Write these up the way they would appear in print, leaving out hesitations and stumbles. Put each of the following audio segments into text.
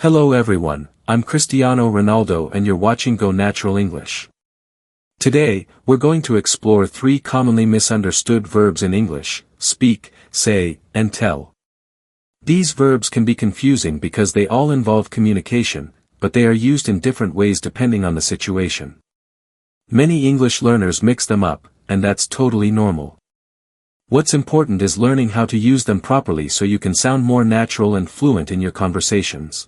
Hello everyone, I'm Cristiano Ronaldo and you're watching Go Natural English. Today, we're going to explore 3 commonly misunderstood verbs in English: speak, say, and tell. These verbs can be confusing because they all involve communication, but they are used in different ways depending on the situation. Many English learners mix them up, and that's totally normal. What's important is learning how to use them properly so you can sound more natural and fluent in your conversations.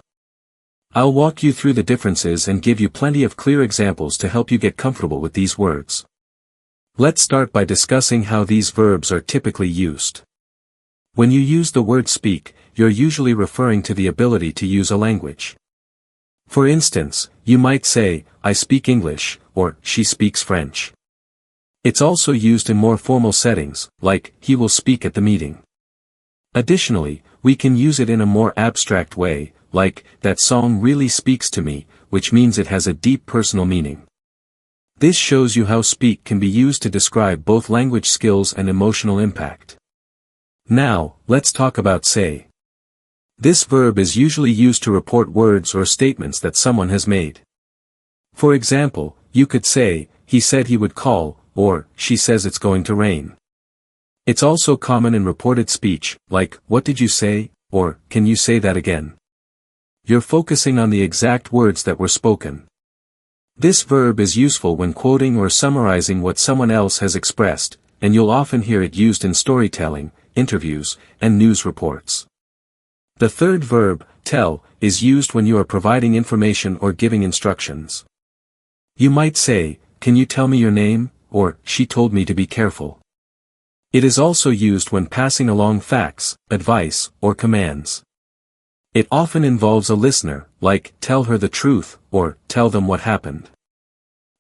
I'll walk you through the differences and give you plenty of clear examples to help you get comfortable with these words. Let's start by discussing how these verbs are typically used. When you use the word speak, you're usually referring to the ability to use a language. For instance, you might say, I speak English, or she speaks French. It's also used in more formal settings, like, he will speak at the meeting. Additionally, we can use it in a more abstract way, like, that song really speaks to me, which means it has a deep personal meaning. This shows you how speak can be used to describe both language skills and emotional impact. Now, let's talk about say. This verb is usually used to report words or statements that someone has made. For example, you could say, he said he would call, or, she says it's going to rain. It's also common in reported speech, like, what did you say, or, can you say that again? You're focusing on the exact words that were spoken. This verb is useful when quoting or summarizing what someone else has expressed, and you'll often hear it used in storytelling, interviews, and news reports. The third verb, tell, is used when you are providing information or giving instructions. You might say, can you tell me your name, or, she told me to be careful. It is also used when passing along facts, advice, or commands. It often involves a listener, like, tell her the truth, or, tell them what happened.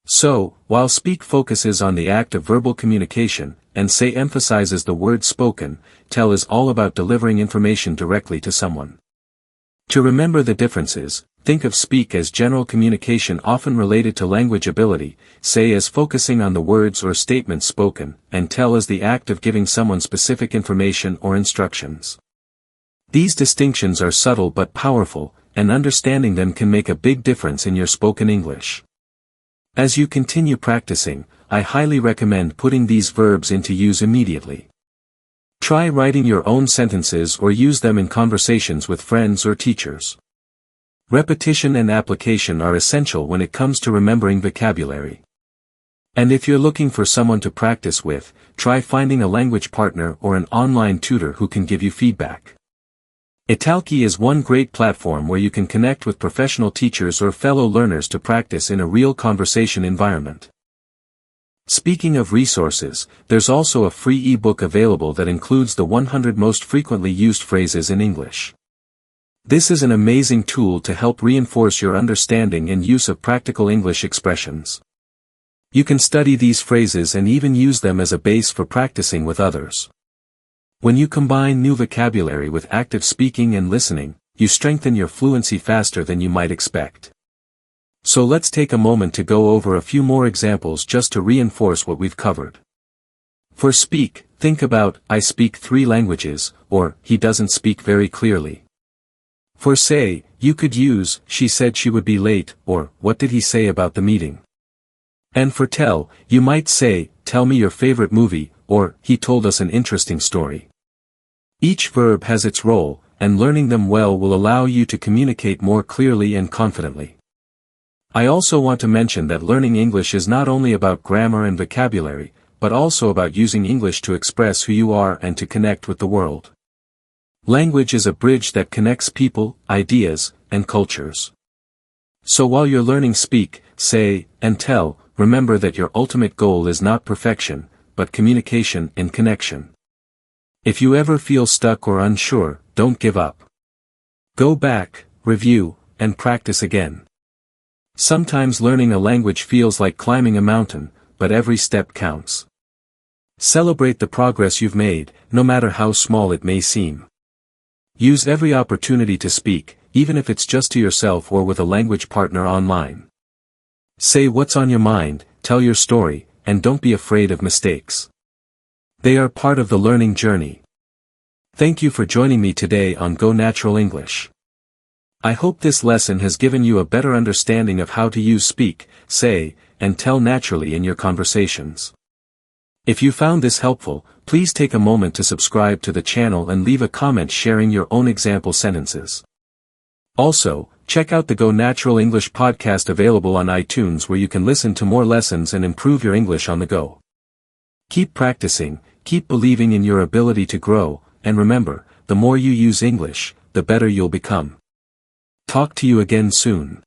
So, while speak focuses on the act of verbal communication, and say emphasizes the words spoken, tell is all about delivering information directly to someone. To remember the differences, think of speak as general communication often related to language ability, say as focusing on the words or statements spoken, and tell as the act of giving someone specific information or instructions. These distinctions are subtle but powerful, and understanding them can make a big difference in your spoken English. As you continue practicing, I highly recommend putting these verbs into use immediately. Try writing your own sentences or use them in conversations with friends or teachers. Repetition and application are essential when it comes to remembering vocabulary. And if you're looking for someone to practice with, try finding a language partner or an online tutor who can give you feedback. Italki is one great platform where you can connect with professional teachers or fellow learners to practice in a real conversation environment. Speaking of resources, there's also a free ebook available that includes the 100 most frequently used phrases in English. This is an amazing tool to help reinforce your understanding and use of practical English expressions. You can study these phrases and even use them as a base for practicing with others. When you combine new vocabulary with active speaking and listening, you strengthen your fluency faster than you might expect. So let's take a moment to go over a few more examples just to reinforce what we've covered. For speak, think about, I speak 3 languages, or, he doesn't speak very clearly. For say, you could use, she said she would be late, or, what did he say about the meeting? And for tell, you might say, tell me your favorite movie, or, he told us an interesting story. Each verb has its role, and learning them well will allow you to communicate more clearly and confidently. I also want to mention that learning English is not only about grammar and vocabulary, but also about using English to express who you are and to connect with the world. Language is a bridge that connects people, ideas, and cultures. So while you're learning speak, say, and tell, remember that your ultimate goal is not perfection, but communication and connection. If you ever feel stuck or unsure, don't give up. Go back, review, and practice again. Sometimes learning a language feels like climbing a mountain, but every step counts. Celebrate the progress you've made, no matter how small it may seem. Use every opportunity to speak, even if it's just to yourself or with a language partner online. Say what's on your mind, tell your story, and don't be afraid of mistakes. They are part of the learning journey. Thank you for joining me today on Go Natural English. I hope this lesson has given you a better understanding of how to use speak, say, and tell naturally in your conversations. If you found this helpful, please take a moment to subscribe to the channel and leave a comment sharing your own example sentences. Also, check out the Go Natural English podcast available on iTunes where you can listen to more lessons and improve your English on the go. Keep practicing, keep believing in your ability to grow, and remember, the more you use English, the better you'll become. Talk to you again soon.